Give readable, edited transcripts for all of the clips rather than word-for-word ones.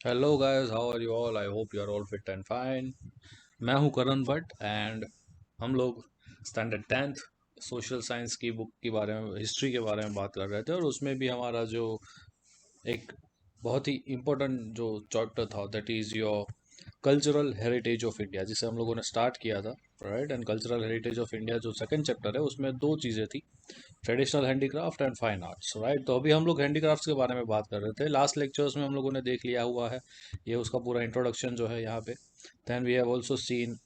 Hello guys, how are you all? I hope you are all fit and fine. मैं हूं Karan Bhatt and हम लोग standard 10th social science की book के बारे में, हिस्ट्री के बारे में बात कर रहे थे। और उसमें भी हमारा जो एक बहुत ही इम्पोर्टेंट जो चैप्टर था, that is your cultural heritage of India, जिसे हम लोगों ने स्टार्ट किया था, right. And cultural heritage of India जो सेकंड चैप्टर है, उसमें दो चीज़ें थी, traditional handicraft and fine arts, right. तो अभी हम लोग हैंडीक्राफ्ट्स के बारे में बात कर रहे थे। लास्ट लेक्चर्स में हम लोगों ने देख लिया हुआ है, ये उसका पूरा इंट्रोडक्शन जो है यहाँ पे। Then we have also seen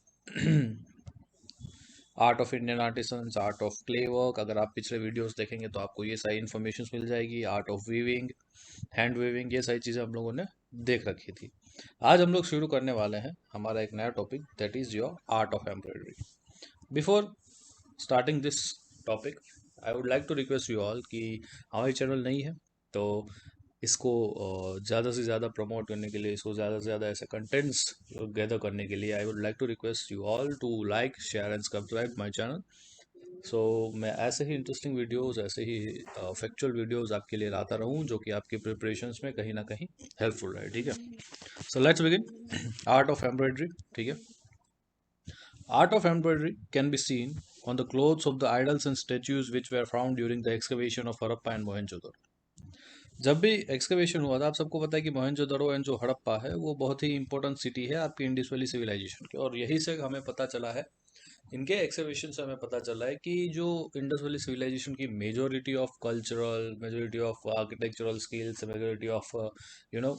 art of Indian artisans, art of clay work. अगर आप पिछले वीडियोस देखेंगे तो आपको ये सारी इन्फॉर्मेशन मिल जाएगी। Art of weaving, hand weaving, ये सारी चीज़ें हम लोगों ने देख रखी थी। आज हम लोग शुरू करने वाले हैं हमारा एक नया topic, that is your art of embroidery. Before starting this topic, I would like to request you all कि हमारी चैनल नई है, तो इसको ज़्यादा से ज़्यादा प्रमोट करने के लिए, इसको ज़्यादा से ज़्यादा ऐसे कंटेंट्स गैदर करने के लिए, I would like to request you all to like, share and subscribe my channel. So मैं ऐसे ही इंटरेस्टिंग वीडियोस, ऐसे ही फैक्चुअल वीडियोस आपके लिए लाता रहूं, जो कि आपकी प्रिपरेशंस में कहीं ना कहीं हेल्पफुल रहे, ठीक है। So let's begin. Art of embroidery, ठीक है। Art of embroidery can be seen on the clothes of the idols and statues which were found during the excavation of Harappa and Mohenjo-daro। जब भी excavation हुआ था, आप सबको पता है कि मोहनजोदड़ो एंड जो हड़प्पा है वो बहुत ही इंपॉर्टेंट सिटी है आपकी इंडस वैली सिविलाइजेशन की। और यही से हमें पता चला है, इनके एक्सकवेशन से हमें पता चला है कि जो इंडस वैली सिविलाइजेशन की majority of cultural, majority of architectural skills, majority of you know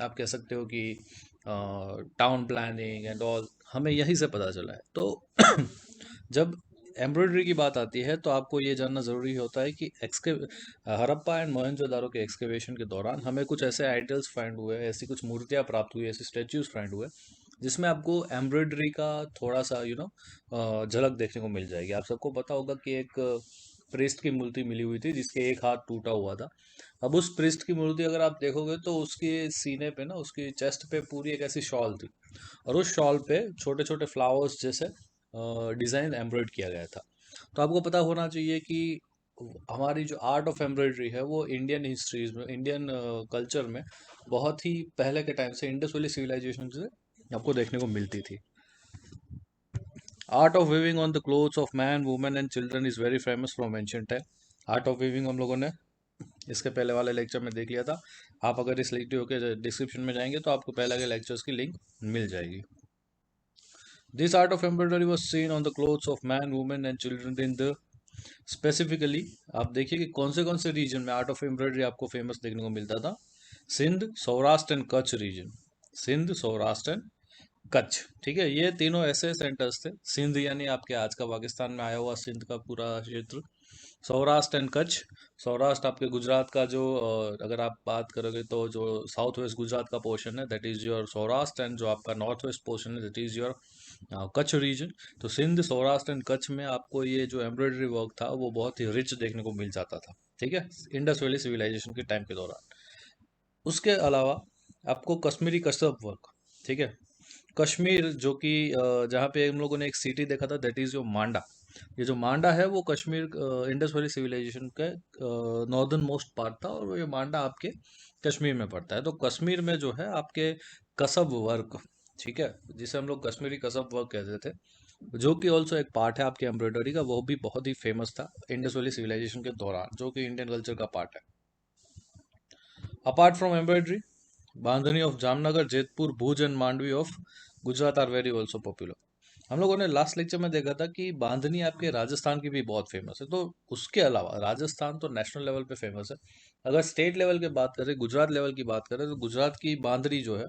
आप कह सकते हो कि टाउन प्लानिंग एंड ऑल, हमें यहीं से पता चला है। तो जब एम्ब्रॉयडरी की बात आती है तो आपको ये जानना ज़रूरी होता है कि हड़प्पा एंड मोहनजोदारो के एक्सकवेशन के दौरान हमें कुछ ऐसे आइडल्स फाइंड हुए, ऐसी कुछ मूर्तियाँ प्राप्त हुई, ऐसे स्टेच्यूज फाइंड हुए, जिसमें आपको एम्ब्रॉयडरी का थोड़ा सा झलक देखने को मिल जाएगी। आप सबको पता होगा कि एक प्रिस्ट की मूर्ति मिली हुई थी जिसके एक हाथ टूटा हुआ था। अब उस प्रिस्ट की मूर्ति अगर आप देखोगे तो उसके सीने पे ना, उसकी चेस्ट पे पूरी एक ऐसी शॉल थी, और उस शॉल पे छोटे छोटे फ्लावर्स जैसे डिज़ाइन एम्ब्रॉयड किया गया था। तो आपको पता होना चाहिए कि हमारी जो आर्ट ऑफ एम्ब्रॉयडरी है वो इंडियन हिस्ट्रीज में, इंडियन कल्चर में बहुत ही पहले के टाइम से, इंडस वैली सिविलाइजेशन से आपको देखने को मिलती थी। Art of weaving on the clothes of man, women and children is very famous from ancient time. Art of weaving हम लोगों ने इसके पहले वाले लेक्चर में देख लिया था। आप अगर इस वीडियो के डिस्क्रिप्शन में जाएंगे तो आपको पहले के लेक्चर्स की लिंक मिल जाएगी। This art of embroidery was seen on the clothes of man, women and children in the specifically. आप देखिए कि कौन से रीजन में आर्ट ऑफ एम्ब्रॉयडरी आपको फेमस देखने को मिलता था। Sindh, Saurashtra and Kutch region. Sindh, Saurashtra and Kutch, ठीक है। ये तीनों ऐसे सेंटर्स थे। सिंध यानी आपके आज का पाकिस्तान में आया हुआ सिंध का पूरा क्षेत्र। सौराष्ट्र एंड कच्छ, सौराष्ट्र आपके गुजरात का जो अगर आप बात करोगे तो जो साउथ वेस्ट गुजरात का पोर्शन है, that is your Saurashtra. And जो आपका नॉर्थ वेस्ट पोर्शन है, that is your Kutch region. तो सिंध, सौराष्ट्र एंड कच्छ में आपको ये जो एम्ब्रॉयडरी वर्क था वो बहुत ही रिच देखने को मिल जाता था, ठीक है, इंडस वैली सिविलाइजेशन के टाइम के दौरान। उसके अलावा आपको कश्मीरी कसरत वर्क, ठीक है। कश्मीर जो कि जहाँ पे हम लोगों ने एक सिटी देखा था, दैट इज़ योर मांडा। ये जो मांडा है वो कश्मीर इंडस वैली सिविलाइजेशन का नॉर्दर्न मोस्ट पार्ट था, और ये मांडा आपके कश्मीर में पड़ता है। तो कश्मीर में जो है आपके कसब वर्क, ठीक है, जिसे हम लोग कश्मीरी कसब वर्क कहते थे, जो कि ऑल्सो एक पार्ट है आपके एम्ब्रॉयडरी का, वो भी बहुत ही फेमस था इंडस वैली सिविलाइजेशन के दौरान, जो कि इंडियन कल्चर का पार्ट है। Apart from embroidery, bandhani of Jamnagar, Jetpur, Bhuj and Mandvi of Gujarat are very also popular. हम लोगों ने लास्ट लेक्चर में देखा था कि बांधनी आपके राजस्थान की भी बहुत फेमस है। तो उसके अलावा राजस्थान तो नेशनल लेवल पे फेमस है। अगर स्टेट लेवल की बात करें, गुजरात लेवल की बात करें, तो गुजरात की बांधनी जो है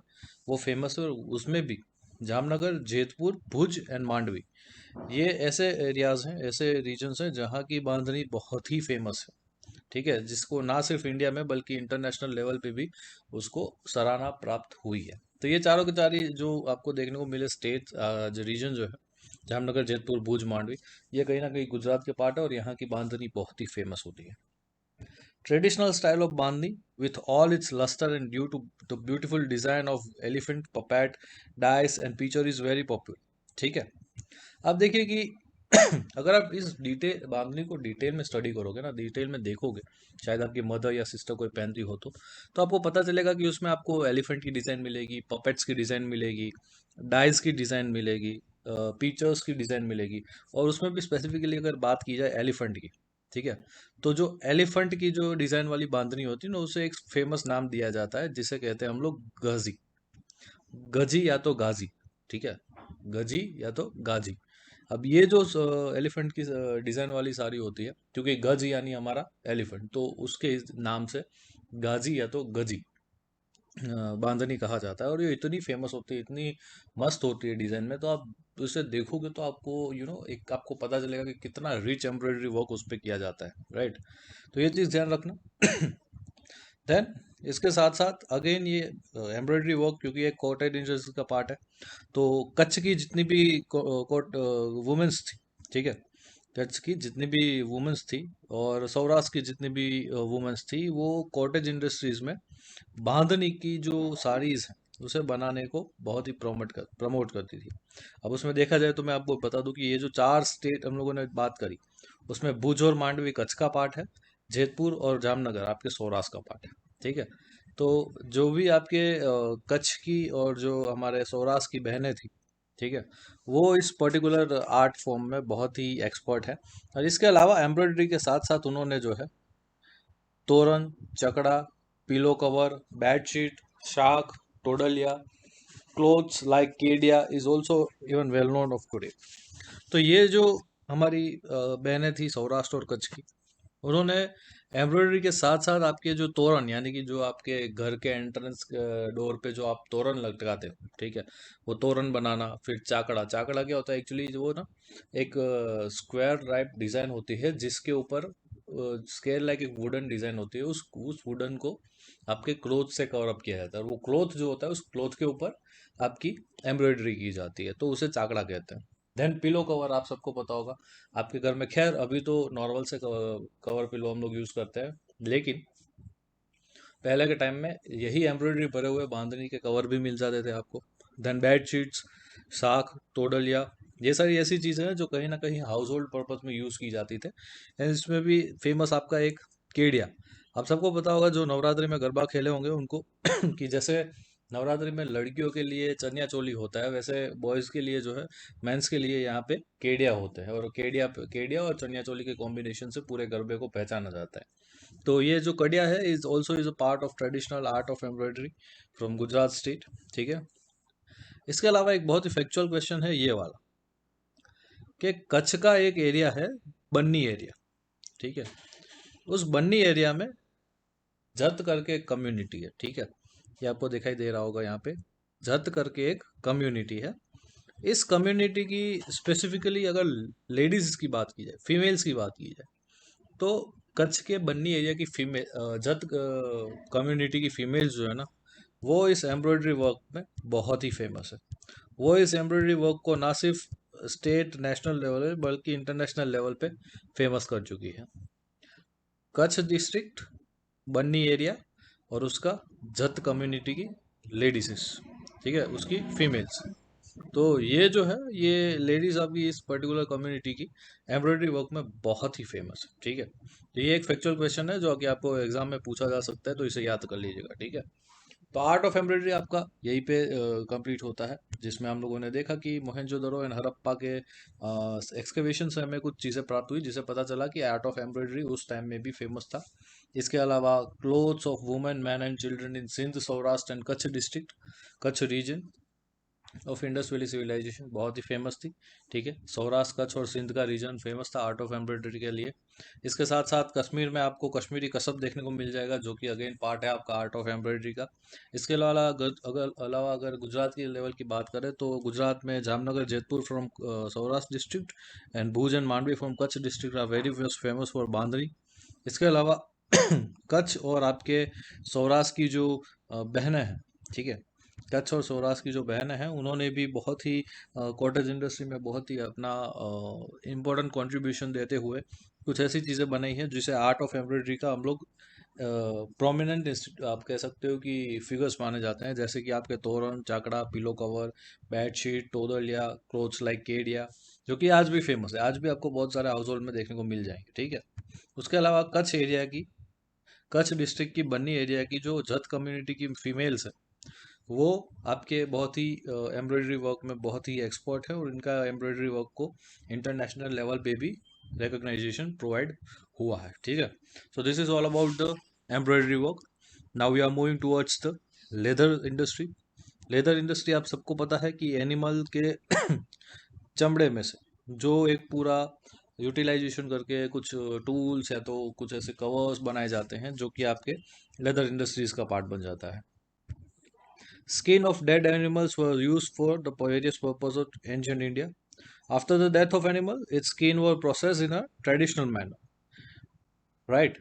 वो फेमस है। और उसमें भी जामनगर, जेतपुर, भुज एंड मांडवी, ये ऐसे एरियाज हैं, ऐसे रीजन्स हैं जहाँ की बांधनी बहुत ही फेमस है, ठीक है, जिसको ना सिर्फ इंडिया में बल्कि इंटरनेशनल लेवल पे भी उसको सराहना प्राप्त हुई है। तो ये चारों के चार जो आपको देखने को मिले स्टेट, जो रीजन जो है, जामनगर, जेतपुर, भुज, मांडवी, ये कहीं ना कहीं गुजरात के पार्ट है, और यहाँ की बांधनी बहुत ही फेमस होती है। Traditional style of bandhani with all its luster and due to the beautiful design of elephant puppet dice and picture is very popular, ठीक है। अब देखिए कि अगर आप इस डिटेल बांधनी को डिटेल में स्टडी करोगे ना, डिटेल में देखोगे, शायद आपकी मदर या सिस्टर कोई पहनती हो तो आपको पता चलेगा कि उसमें आपको एलिफेंट की डिज़ाइन मिलेगी, पपेट्स की डिज़ाइन मिलेगी, डाइस की डिज़ाइन मिलेगी, पीचर्स की डिज़ाइन मिलेगी, और उसमें भी स्पेसिफिकली अगर बात की जाए एलिफेंट की, ठीक है, तो जो एलिफेंट की जो डिज़ाइन वाली बांधनी होती है ना, उसे एक फेमस नाम दिया जाता है जिसे कहते हैं हम लोग गजी। गजी या तो गाजी, ठीक है, गजी या तो गाजी। अब ये जो एलिफेंट की डिजाइन वाली साड़ी होती है, क्योंकि गज यानी हमारा एलिफेंट, तो उसके इस नाम से गाजी या तो गजी बांधनी कहा जाता है। और ये इतनी फेमस होती है, इतनी मस्त होती है डिजाइन में, तो आप उसे देखोगे तो आपको एक आपको पता चलेगा कि कितना रिच एम्ब्रॉयडरी वर्क उस पर किया जाता है, राइट। तो ये चीज़ ध्यान रखना। देन इसके साथ साथ अगेन ये एम्ब्रॉयडरी वर्क, क्योंकि एक कॉटेज इंडस्ट्री का पार्ट है, तो कच्छ की जितनी भी कोट वुमेन्स थी, ठीक है, कच्छ की जितनी भी वुमेन्स थी और सौराष्ट्र की जितनी भी वुमेन्स थी, वो कॉटेज इंडस्ट्रीज में बांधनी की जो साड़ीज हैं उसे बनाने को बहुत ही प्रमोट करती थी। अब उसमें देखा जाए तो मैं आपको बता दूं कि ये जो 4 स्टेट हम लोगों ने बात करी, उसमें भुज और मांडवी कच्छ का पार्ट है, जेतपुर और जामनगर आपके सौराष्ट्र का पार्ट है, ठीक है। तो जो भी आपके कच्छ की और जो हमारे सौराष्ट्र की बहनें थी, ठीक है, वो इस पर्टिकुलर आर्ट फॉर्म में बहुत ही एक्सपर्ट है। और इसके अलावा एम्ब्रॉयडरी के साथ साथ उन्होंने जो है तोरण, चकड़ा, पिलो कवर, बेडशीट, शाक, टोडलिया, क्लोथ्स लाइक केडिया is also even well known of today. तो ये जो हमारी बहनें थी सौराष्ट्र और कच्छ की, उन्होंने एम्ब्रॉयडरी के साथ साथ आपके जो तोरण, यानी कि जो आपके घर के एंट्रेंस डोर पे जो आप तोरण लटकाते हो, ठीक है, वो तोरण बनाना। फिर चाकड़ा, चाकड़ा क्या होता है एक्चुअली, जो ना एक स्क्वायर टाइप डिजाइन होती है जिसके ऊपर स्केल लाइक एक वुडन डिजाइन होती है, उस वुडन को आपके क्लोथ से कवर अप किया जाता है, और वो क्लोथ जो होता है उस क्लोथ के ऊपर आपकी एम्ब्रॉयडरी की जाती है, तो उसे चाकड़ा कहते हैं। देन पिलो कवर आप सबको पता होगा आपके घर में, खैर अभी तो नॉर्मल से कवर पिलो हम लोग यूज करते हैं, लेकिन पहले के टाइम में यही एम्ब्रॉयडरी भरे हुए बांधनी के कवर भी मिल जाते थे आपको। देन बेड शीट्स, साख, तोडलिया, ये सारी ऐसी चीज़ें हैं जो कहीं ना कहीं हाउस होल्ड पर्पज में यूज़ की जाती थे। एंड इसमें भी फेमस आपका एक केडिया। आप सबको पता होगा जो नवरात्रि में गरबा खेले होंगे उनको कि जैसे नवरात्रि में लड़कियों के लिए चनिया चोली होता है, वैसे बॉयज़ के लिए जो है, मेंस के लिए यहाँ पे केडिया होते हैं, और केडिया केडिया और चनिया चोली के कॉम्बिनेशन से पूरे गरबे को पहचाना जाता है। तो ये जो कड़िया है is also is a part of traditional art of embroidery from Gujarat state, ठीक है। इसके अलावा एक बहुत ही फैक्चुअल क्वेश्चन है ये वाला, कि कच्छ का एक एरिया है बन्नी एरिया, ठीक है, उस बन्नी एरिया में जत करके एक कम्युनिटी है, ठीक है, ये आपको दिखाई दे रहा होगा यहाँ पे, जत करके एक कम्युनिटी है। इस कम्युनिटी की स्पेसिफिकली अगर लेडीज की बात की जाए, फीमेल्स की बात की जाए, तो कच्छ के बन्नी एरिया की फीमेल जत कम्युनिटी की फीमेल्स जो है ना, वो इस एम्ब्रॉयडरी वर्क में बहुत ही फेमस है। वो इस एम्ब्रॉयडरी वर्क को ना सिर्फ स्टेट नेशनल लेवल पे बल्कि इंटरनेशनल लेवल पे फेमस कर चुकी है। कच्छ डिस्ट्रिक्ट, बन्नी एरिया, और उसका जत कम्युनिटी की लेडीज, ठीक है, उसकी फीमेल्स। तो ये जो है, ये लेडीज आपकी इस पर्टिकुलर कम्युनिटी की एम्ब्रॉयडरी वर्क में बहुत ही फेमस है, ठीक है। तो ये एक फैक्चुअल क्वेश्चन है जो कि आपको एग्जाम में पूछा जा सकता है, तो इसे याद कर लीजिएगा, ठीक है। तो आर्ट ऑफ एम्ब्रॉयडरी आपका यहीं पे कंप्लीट होता है, जिसमें हम लोगों ने देखा कि मोहनजोदड़ो एंड हड़प्पा के एक्सकेवेशन से हमें कुछ चीज़ें प्राप्त हुई, जिसे पता चला कि आर्ट ऑफ एम्ब्रॉयडरी उस टाइम में भी फेमस था। इसके अलावा clothes of women, man and children in Sindh, Saurashtra and Kutch district, Kutch region of Indus valley civilisation बहुत ही फेमस थी, ठीक है। सौराष्ट्र, कच्छ और सिंध का रीजन फेमस था आर्ट ऑफ एम्ब्रॉयडरी के लिए। इसके साथ साथ कश्मीर में आपको कश्मीरी कसब देखने को मिल जाएगा, जो कि अगेन पार्ट है आपका आर्ट ऑफ एम्ब्रॉयडरी का। इसके अलावा अगर गुजरात की लेवल की बात करें तो गुजरात में Jamnagar, Jetpur from Saurashtra district and Bhuj and Mandvi from Kutch district are very famous for bandhani. इसके अलावा कच्छ और आपके सौराष्ट्र की जो बहनें हैं, ठीक है, कच्छ और सौराष्ट्र की जो बहनें हैं उन्होंने भी बहुत ही कॉटेज इंडस्ट्री में बहुत ही अपना इम्पोर्टेंट कंट्रीब्यूशन देते हुए कुछ ऐसी चीज़ें बनाई हैं जिसे आर्ट ऑफ एम्ब्रॉयडरी का हम लोग प्रोमिनेंट आप कह सकते हो कि फिगर्स माने जाते हैं, जैसे कि आपके तोरण, चाकड़ा, पिलो कवर, बेडशीट, टोदलिया, क्लोथ्स लाइक केडिया, जो कि आज भी फेमस है, आज भी आपको बहुत सारे हाउस होल्ड में देखने को मिल जाएंगे। ठीक है। उसके अलावा कच्छ डिस्ट्रिक्ट की बन्नी एरिया की जो जत कम्युनिटी की फीमेल्स है, वो आपके बहुत ही एम्ब्रॉयडरी वर्क में बहुत ही एक्सपर्ट है, और इनका एम्ब्रॉयडरी वर्क को इंटरनेशनल लेवल पे भी रिकॉग्नाइजेशन प्रोवाइड हुआ है। ठीक है। So this is all about the embroidery work. Now we are moving towards the leather industry. Leather industry आप सबको पता है कि एनिमल के चमड़े में से जो एक पूरा यूटिलाइजेशन करके कुछ टूल्स या तो कुछ ऐसे कवर्स बनाए जाते हैं जो कि आपके लेदर इंडस्ट्रीज का पार्ट बन जाता है। Skin of dead animals were used for the various purposes of ancient India. After the death of animal, its skin were processed in a traditional manner. Right?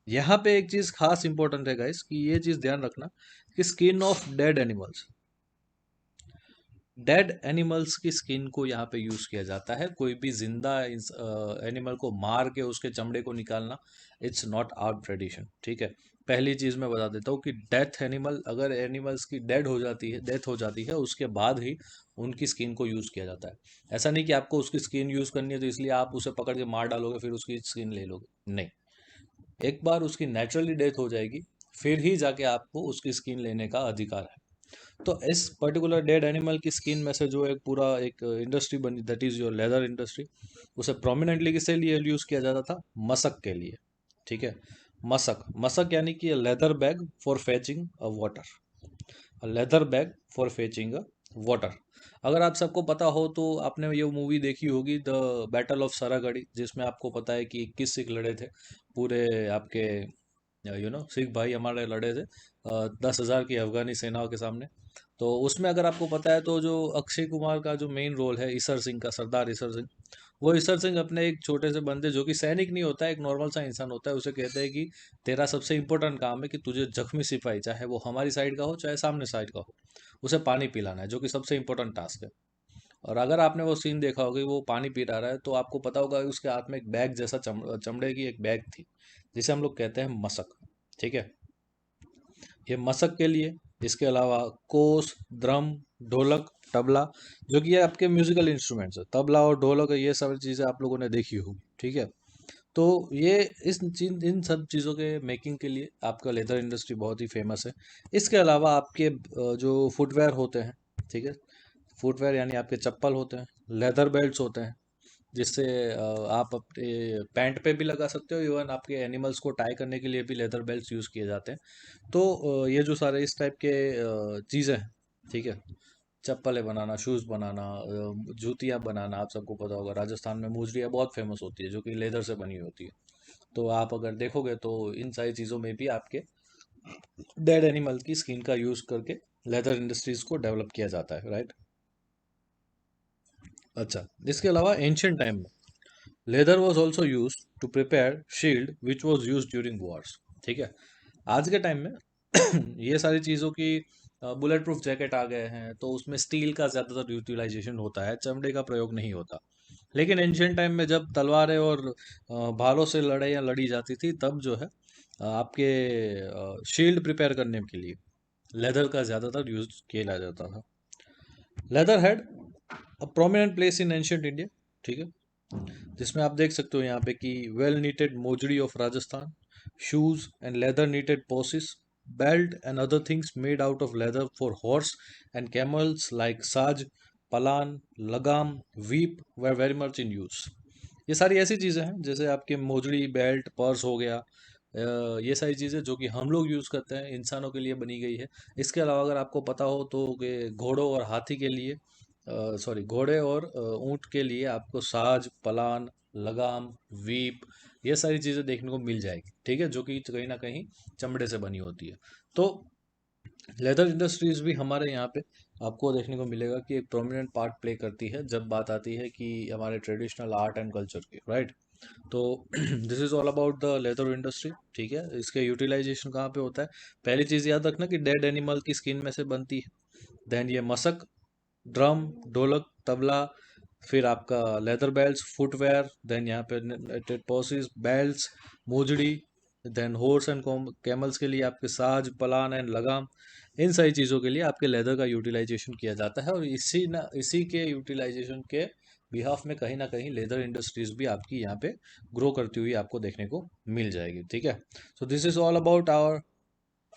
यहाँ पे एक चीज खास इंपॉर्टेंट है गाइस, कि ये चीज ध्यान रखना कि स्किन ऑफ डेड एनिमल्स की स्किन को यहाँ पे यूज किया जाता है। कोई भी जिंदा एनिमल को मार के उसके चमड़े को निकालना, इट्स नॉट आवर ट्रेडिशन। ठीक है। पहली चीज मैं बता देता हूँ कि डेथ एनिमल, अगर एनिमल्स की डेथ हो जाती है, उसके बाद ही उनकी स्किन को यूज किया जाता है। ऐसा नहीं कि आपको उसकी स्किन यूज करनी है तो इसलिए आप उसे पकड़ के मार डालोगे फिर उसकी स्किन ले लोगे, नहीं। एक बार उसकी नेचुरली डेथ हो जाएगी, फिर ही जाके आपको उसकी स्किन लेने का अधिकार है। तो इस पर्टिकुलर डेड एनिमल की स्किन में से जो एक पूरा एक इंडस्ट्री बनी, that is your leather industry, उसे प्रोमिनेंटली किसके लिए यूज किया जाता था? मशक के लिए। ठीक है। मशक मशक यानी कि leather bag for fetching a water, leather bag for fetching a water. अगर आप सबको पता हो तो आपने ये मूवी देखी होगी, द बैटल ऑफ सरागढ़ी, जिसमें आपको पता है कि 21 सिख लड़े थे पूरे आपके, सिख भाई हमारे लड़े थे 10,000 की अफगानी सेनाओं के सामने। तो उसमें अगर आपको पता है तो जो अक्षय कुमार का जो मेन रोल है ईसर सिंह का, सरदार ईसर सिंह, वो ईसर सिंह अपने एक छोटे से बंदे, जो कि सैनिक नहीं होता है, एक नॉर्मल सा इंसान होता है, उसे कहते हैं कि तेरा सबसे इंपॉर्टेंट काम है कि तुझे जख्मी सिपाही, चाहे वो हमारी साइड का हो चाहे सामने साइड का हो, उसे पानी पिलाना है, जो कि सबसे इंपॉर्टेंट टास्क है। और अगर आपने वो सीन देखा होगा कि वो पानी पी रहा है, तो आपको पता होगा कि उसके हाथ में एक बैग जैसा चमड़े की एक बैग थी, जिसे हम लोग कहते हैं मशक। ठीक है। ये मशक के लिए, इसके अलावा कोस, ड्रम, ढोलक, तबला, जो कि ये आपके म्यूजिकल इंस्ट्रूमेंट्स है, तबला और ढोलक, ये सब चीज़ें आप लोगों ने देखी होगी। ठीक है। तो ये इन सब चीज़ों के मेकिंग के लिए आपका लेदर इंडस्ट्री बहुत ही फेमस है। इसके अलावा आपके जो फुटवेयर होते हैं, ठीक है, फुटवेयर यानी आपके चप्पल होते हैं, लेदर बेल्ट्स होते हैं, जिससे आप अपने पैंट पे भी लगा सकते हो, इवन आपके एनिमल्स को टाई करने के लिए भी लेदर बेल्ट्स यूज़ किए जाते हैं। तो ये जो सारे इस टाइप के चीज़ें हैं, ठीक है, चप्पलें बनाना, शूज़ बनाना, जूतियाँ बनाना, आप सबको पता होगा राजस्थान में मोजरियाँ बहुत फेमस होती है जो कि लेदर से बनी होती है। तो आप अगर देखोगे तो इन सारी चीज़ों में भी आपके डेड एनिमल की स्किन का यूज़ करके लेदर इंडस्ट्रीज को डेवलप किया जाता है। राइट। अच्छा, इसके अलावा एंशियंट टाइम में leather was also use to prepare shield which was use during wars. ठीक है। आज के टाइम में ये सारी चीज़ों की बुलेट प्रूफ जैकेट आ गए हैं, तो उसमें स्टील का ज़्यादातर यूटिलाइजेशन होता है, चमड़े का प्रयोग नहीं होता। लेकिन एंशियंट टाइम में जब तलवारें और भालों से लड़ाइयाँ लड़ी जाती थी, तब जो है आपके शील्ड प्रिपेयर करने के लिए लेदर का ज़्यादातर यूज किया जाता था। Leather had a prominent place in ancient India. ठीक है। जिसमें आप देख सकते हो यहाँ पे कि वेल नीटेड मोजड़ी of Rajasthan, shoes and leather knitted purses, belt and other things made out of leather for horse and camels like साज, पलान, लगाम, whip were very much in use. ये सारी ऐसी चीज़ें हैं जैसे आपके मोजड़ी, बेल्ट, पर्स हो गया, ये सारी चीज़ें जो कि हम लोग यूज़ करते हैं, इंसानों के लिए बनी गई है। इसके अलावा अगर आपको पता हो तो कि घोड़ों और हाथी के लिए, सॉरी, घोड़े और ऊंट के लिए आपको साज, पलान, लगाम, वीप, ये सारी चीज़ें देखने को मिल जाएगी। ठीक है। जो कि कहीं ना कहीं चमड़े से बनी होती है। तो लेदर इंडस्ट्रीज भी हमारे यहाँ पे आपको देखने को मिलेगा कि एक प्रोमिनेंट पार्ट प्ले करती है जब बात आती है कि हमारे ट्रेडिशनल आर्ट एंड कल्चर की। राइट। तो this is all about the leather industry. ठीक है। इसके यूटिलाइजेशन कहाँ पे होता है? पहली चीज़ याद रखना कि डेड एनिमल की स्किन में से बनती है। देन ये मशक, ड्रम, ढोलक, तबला, फिर आपका लेदर बेल्ट्स, फुटवेयर, देन यहाँ पे पॉसिस, बेल्ट्स, मोजड़ी, देन हॉर्स एंड कैमल्स के लिए आपके साज, पलान एंड लगाम, इन सारी चीज़ों के लिए आपके लेदर का यूटिलाइजेशन किया जाता है। और इसी के यूटिलाइजेशन के बिहाफ में कहीं ना कहीं लेदर इंडस्ट्रीज भी आपकी यहाँ पे ग्रो करती हुई आपको देखने को मिल जाएगी, ठीक है। So this is all about our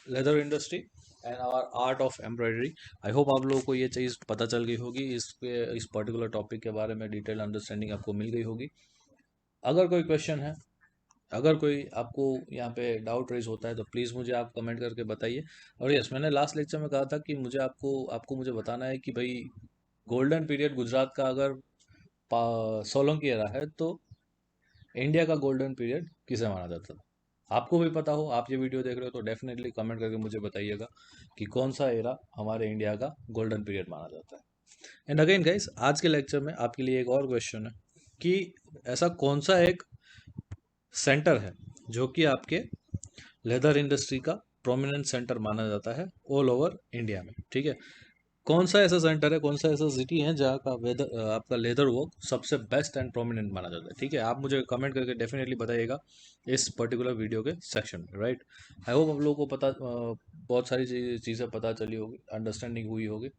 leather industry and our art of embroidery. I hope आप लोगों को ये चीज़ पता चल गई होगी, इस पर्टिकुलर टॉपिक के बारे में डिटेल अंडरस्टैंडिंग आपको मिल गई होगी। अगर कोई क्वेश्चन है, अगर कोई आपको यहाँ पे डाउट रेज होता है तो प्लीज़ मुझे आप कमेंट करके बताइए। और यस, मैंने लास्ट लेक्चर में कहा था कि मुझे आपको आपको मुझे बताना है कि भाई गोल्डन पीरियड गुजरात का अगर सोलंकी एरा है तो इंडिया का गोल्डन पीरियड किसे माना जाता था। आपको भी पता हो, आप ये वीडियो देख रहे हो तो डेफिनेटली कमेंट करके मुझे बताइएगा कि कौन सा एरा हमारे इंडिया का गोल्डन पीरियड माना जाता है। एंड अगेन गाइस, आज के लेक्चर में आपके लिए एक और क्वेश्चन है कि ऐसा कौन सा एक सेंटर है जो कि आपके लेदर इंडस्ट्री का प्रोमिनेंट सेंटर माना जाता है ऑल ओवर इंडिया में, ठीक है। कौन सा ऐसा सेंटर है, कौन सा ऐसा सिटी है जहाँ का वेदर आपका लेदर वर्क सबसे बेस्ट एंड प्रोमिनेंट माना जाता है, ठीक है। आप मुझे कमेंट करके डेफिनेटली बताइएगा इस पर्टिकुलर वीडियो के सेक्शन में, राइट। आई होप आप लोगों को बहुत सारी चीज़ें पता चली होगी, अंडरस्टैंडिंग हुई होगी।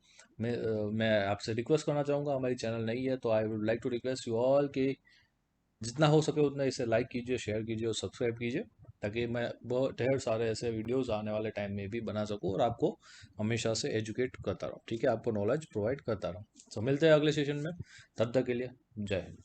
मैं आपसे रिक्वेस्ट करना चाहूँगा, हमारी चैनल नहीं है तो I would like to request you all कि जितना हो सके उतना इसे लाइक कीजिए, शेयर कीजिए और सब्सक्राइब कीजिए, ताकि मैं बहुत ढेर सारे ऐसे वीडियोस आने वाले टाइम में भी बना सकूं और आपको हमेशा से एजुकेट करता रहूं, ठीक है, आपको नॉलेज प्रोवाइड करता रहूं। तो मिलते हैं अगले सेशन में, तब तक के लिए जय हिंद।